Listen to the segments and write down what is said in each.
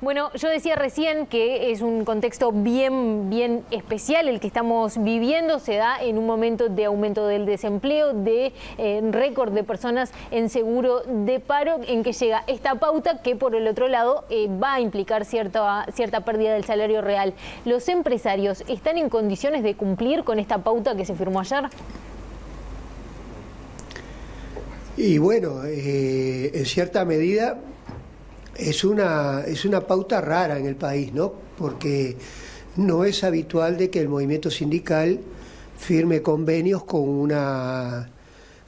Bueno, yo decía recién que es un contexto bien especial el que estamos viviendo. Se da en un momento de aumento del desempleo, de récord de personas en seguro de paro, en que llega esta pauta que por el otro lado va a implicar cierta pérdida del salario real. ¿Los empresarios están en condiciones de cumplir con esta pauta que se firmó ayer? Y bueno, en cierta medida es una pauta rara en el país, ¿no? Porque no es habitual de que el movimiento sindical firme convenios con una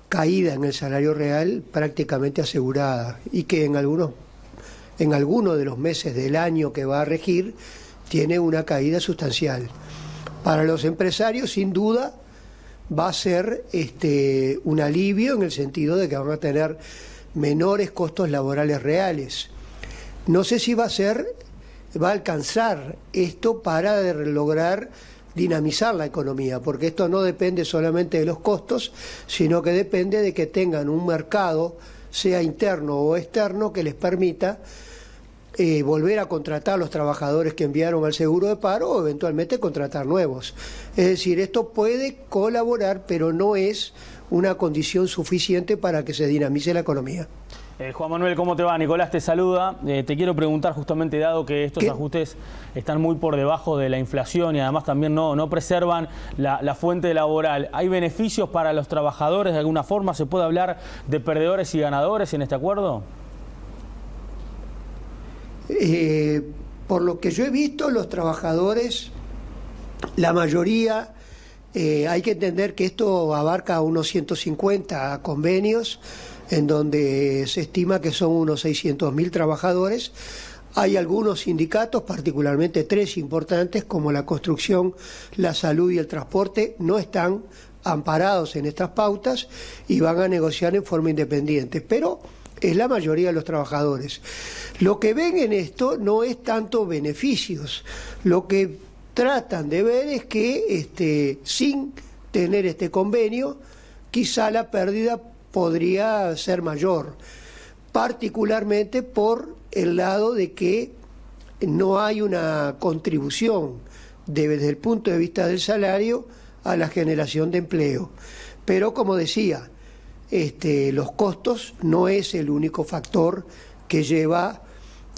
caída en el salario real prácticamente asegurada y que en algunos de los meses del año que va a regir tiene una caída sustancial. Para los empresarios, sin duda, va a ser un alivio en el sentido de que van a tener menores costos laborales reales. No sé si va a alcanzar esto para lograr dinamizar la economía, porque esto no depende solamente de los costos, sino que depende de que tengan un mercado, sea interno o externo, que les permita volver a contratar a los trabajadores que enviaron al seguro de paro o eventualmente contratar nuevos. Es decir, esto puede colaborar, pero no es una condición suficiente para que se dinamice la economía. Juan Manuel, ¿cómo te va? Nicolás te saluda. Te quiero preguntar justamente, dado que estos ajustes están muy por debajo de la inflación y además también no preservan la fuente laboral, ¿hay beneficios para los trabajadores de alguna forma? ¿Se puede hablar de perdedores y ganadores en este acuerdo? Por lo que yo he visto, los trabajadores, la mayoría, hay que entender que esto abarca unos 150 convenios, en donde se estima que son unos 600.000 trabajadores. Hay algunos sindicatos, particularmente tres importantes, como la construcción, la salud y el transporte, no están amparados en estas pautas y van a negociar en forma independiente, pero es la mayoría de los trabajadores. Lo que ven en esto no es tanto beneficios, lo que tratan de ver es que sin tener este convenio, quizá la pérdida podría ser mayor, particularmente por el lado de que no hay una contribución desde el punto de vista del salario a la generación de empleo. Pero como decía, los costos no es el único factor que lleva,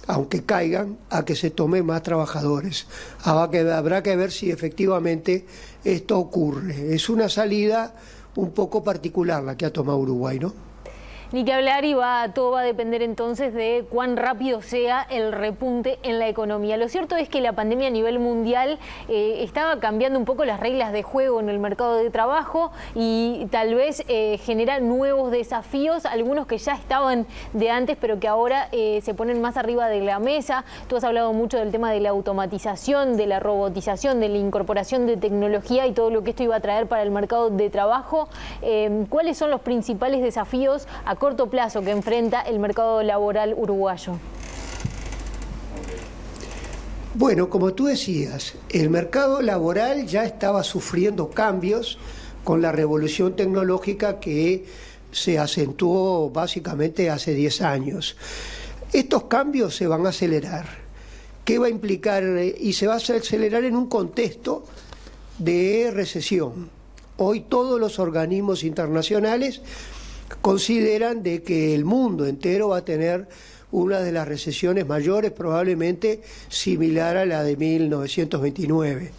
aunque caigan, a que se tomen más trabajadores. Habrá que ver si efectivamente esto ocurre. Es una salida un poco particular la que ha tomado Uruguay, ¿no? Ni que hablar, y todo va a depender entonces de cuán rápido sea el repunte en la economía. Lo cierto es que la pandemia a nivel mundial estaba cambiando un poco las reglas de juego en el mercado de trabajo y tal vez genera nuevos desafíos, algunos que ya estaban de antes, pero que ahora se ponen más arriba de la mesa. Tú has hablado mucho del tema de la automatización, de la robotización, de la incorporación de tecnología y todo lo que esto iba a traer para el mercado de trabajo. ¿Cuáles son los principales desafíos a corto plazo que enfrenta el mercado laboral uruguayo? Bueno, como tú decías, el mercado laboral ya estaba sufriendo cambios con la revolución tecnológica que se acentuó básicamente hace 10 años. Estos cambios se van a acelerar. ¿Qué va a implicar? Y se va a acelerar en un contexto de recesión. Hoy todos los organismos internacionales consideran de que el mundo entero va a tener una de las recesiones mayores, probablemente similar a la de 1929.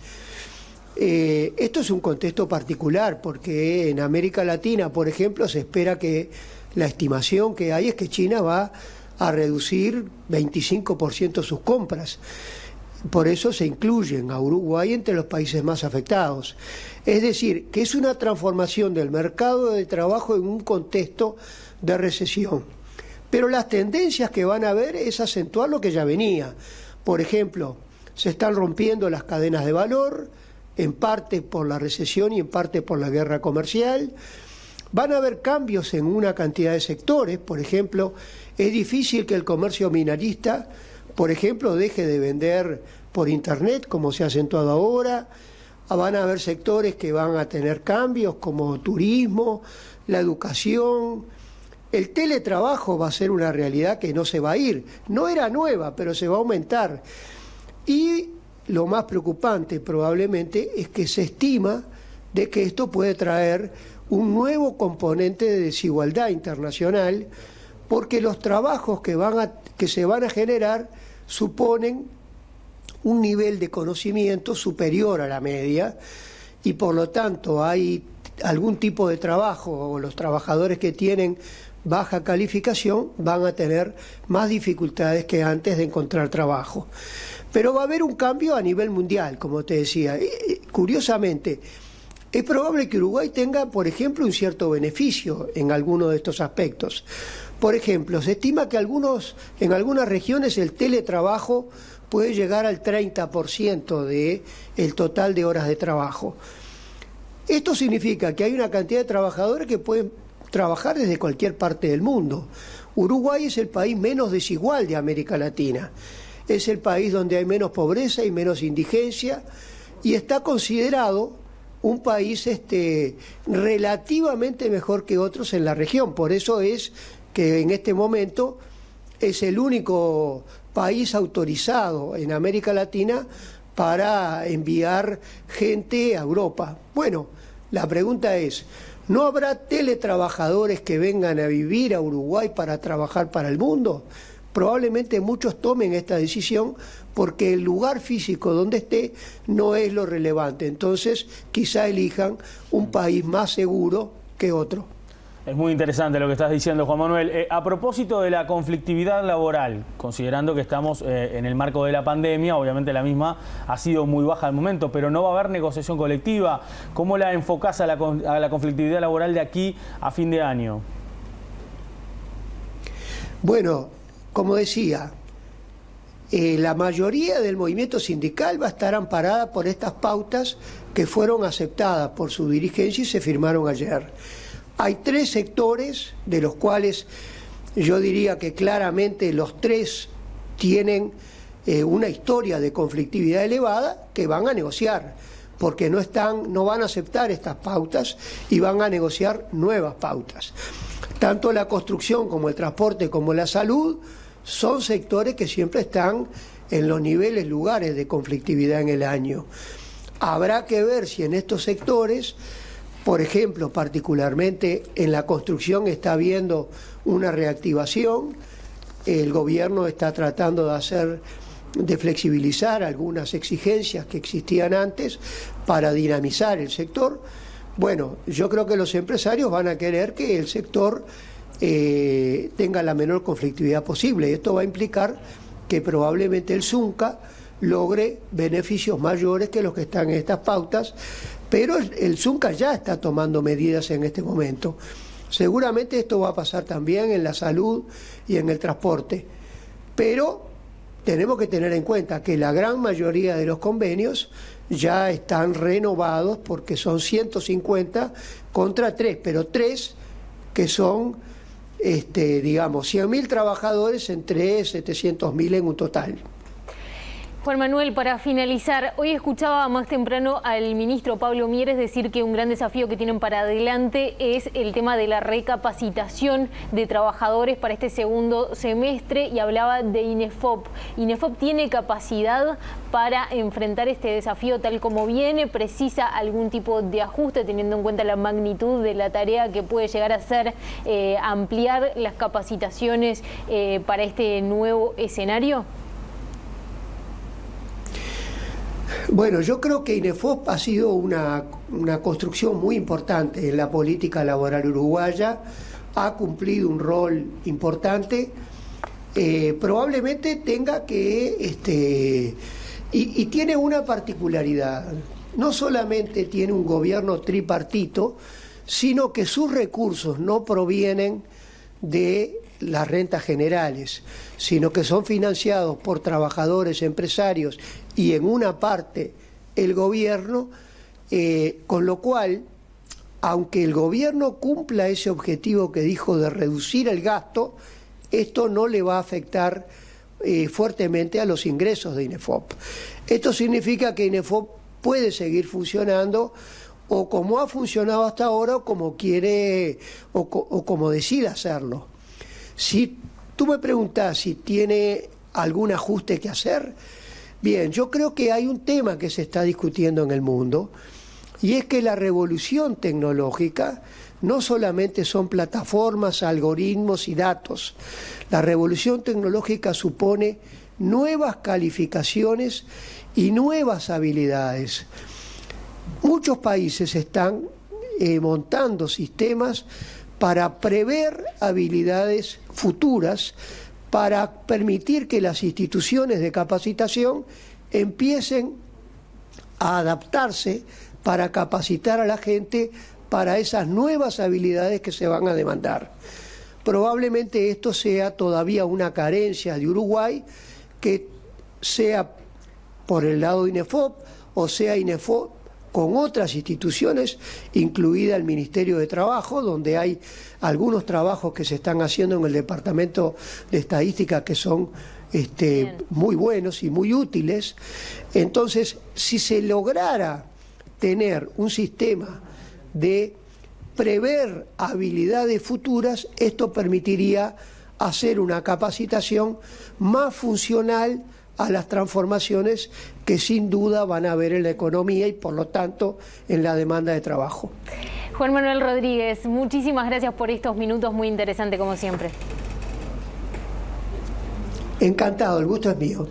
Esto es un contexto particular porque en América Latina, por ejemplo, se espera que la estimación que hay es que China va a reducir 25% sus compras. Por eso se incluyen a Uruguay entre los países más afectados. Es decir, que es una transformación del mercado de trabajo en un contexto de recesión. Pero las tendencias que van a haber es acentuar lo que ya venía. Por ejemplo, se están rompiendo las cadenas de valor, en parte por la recesión y en parte por la guerra comercial. Van a haber cambios en una cantidad de sectores. Por ejemplo, es difícil que el comercio minorista, por ejemplo, deje de vender por internet, como se ha acentuado ahora. Van a haber sectores que van a tener cambios, como turismo, la educación, el teletrabajo va a ser una realidad que no se va a ir. No era nueva, pero se va a aumentar. Y lo más preocupante probablemente es que se estima de que esto puede traer un nuevo componente de desigualdad internacional, porque los trabajos que se van a generar suponen un nivel de conocimiento superior a la media, y por lo tanto hay algún tipo de trabajo, o los trabajadores que tienen baja calificación van a tener más dificultades que antes de encontrar trabajo. Pero va a haber un cambio a nivel mundial, como te decía. Curiosamente, es probable que Uruguay tenga, por ejemplo, un cierto beneficio en alguno de estos aspectos. Por ejemplo, se estima que en algunas regiones el teletrabajo puede llegar al 30% del total de horas de trabajo. Esto significa que hay una cantidad de trabajadores que pueden trabajar desde cualquier parte del mundo. Uruguay es el país menos desigual de América Latina. Es el país donde hay menos pobreza y menos indigencia, y está considerado un país relativamente mejor que otros en la región. Por eso es que en este momento es el único país autorizado en América Latina para enviar gente a Europa. Bueno, la pregunta es, ¿no habrá teletrabajadores que vengan a vivir a Uruguay para trabajar para el mundo? Probablemente muchos tomen esta decisión porque el lugar físico donde esté no es lo relevante. Entonces, quizá elijan un país más seguro que otro. Es muy interesante lo que estás diciendo, Juan Manuel. A propósito de la conflictividad laboral, considerando que estamos en el marco de la pandemia, obviamente la misma ha sido muy baja al momento, pero no va a haber negociación colectiva. ¿Cómo la enfocás a la conflictividad laboral de aquí a fin de año? Bueno, como decía, la mayoría del movimiento sindical va a estar amparada por estas pautas que fueron aceptadas por su dirigencia y se firmaron ayer. Hay 3 sectores, de los cuales yo diría que claramente los 3 tienen una historia de conflictividad elevada, que van a negociar, porque no van a aceptar estas pautas y van a negociar nuevas pautas. Tanto la construcción como el transporte como la salud son sectores que siempre están en los lugares de conflictividad en el año. Habrá que ver si en estos sectores, por ejemplo, particularmente en la construcción, está habiendo una reactivación. El gobierno está tratando de flexibilizar algunas exigencias que existían antes para dinamizar el sector. Bueno, yo creo que los empresarios van a querer que el sector tenga la menor conflictividad posible. Esto va a implicar que probablemente el Zunca logre beneficios mayores que los que están en estas pautas, pero el Zunca ya está tomando medidas en este momento. Seguramente esto va a pasar también en la salud y en el transporte, pero tenemos que tener en cuenta que la gran mayoría de los convenios ya están renovados, porque son 150 contra 3, pero 3 que son, digamos, 100.000 trabajadores entre 700.000 en un total. Juan Manuel, para finalizar, hoy escuchaba más temprano al ministro Pablo Mieres decir que un gran desafío que tienen para adelante es el tema de la recapacitación de trabajadores para este segundo semestre, y hablaba de INEFOP. ¿INEFOP tiene capacidad para enfrentar este desafío tal como viene? ¿Precisa algún tipo de ajuste teniendo en cuenta la magnitud de la tarea que puede llegar a ser ampliar las capacitaciones para este nuevo escenario? Bueno, yo creo que INEFOP ha sido una construcción muy importante en la política laboral uruguaya, ha cumplido un rol importante, probablemente tenga que, y tiene una particularidad, no solamente tiene un gobierno tripartito, sino que sus recursos no provienen de las rentas generales, sino que son financiados por trabajadores, empresarios y en una parte el gobierno, con lo cual, aunque el gobierno cumpla ese objetivo que dijo de reducir el gasto, esto no le va a afectar fuertemente a los ingresos de INEFOP. Esto significa que INEFOP puede seguir funcionando o como ha funcionado hasta ahora, o como quiere, o como decide hacerlo. Si tú me preguntás si tiene algún ajuste que hacer, bien, yo creo que hay un tema que se está discutiendo en el mundo, y es que la revolución tecnológica no solamente son plataformas, algoritmos y datos. La revolución tecnológica supone nuevas calificaciones y nuevas habilidades. Muchos países están montando sistemas para prever habilidades futuras, para permitir que las instituciones de capacitación empiecen a adaptarse para capacitar a la gente para esas nuevas habilidades que se van a demandar. Probablemente esto sea todavía una carencia de Uruguay, que sea por el lado de INEFOP o sea INEFOP con otras instituciones, incluida el Ministerio de Trabajo, donde hay algunos trabajos que se están haciendo en el Departamento de Estadística que son muy buenos y muy útiles. Entonces, si se lograra tener un sistema de prever habilidades futuras, esto permitiría hacer una capacitación más funcional a las transformaciones que sin duda van a haber en la economía y por lo tanto en la demanda de trabajo. Juan Manuel Rodríguez, muchísimas gracias por estos minutos, muy interesante como siempre. Encantado, el gusto es mío.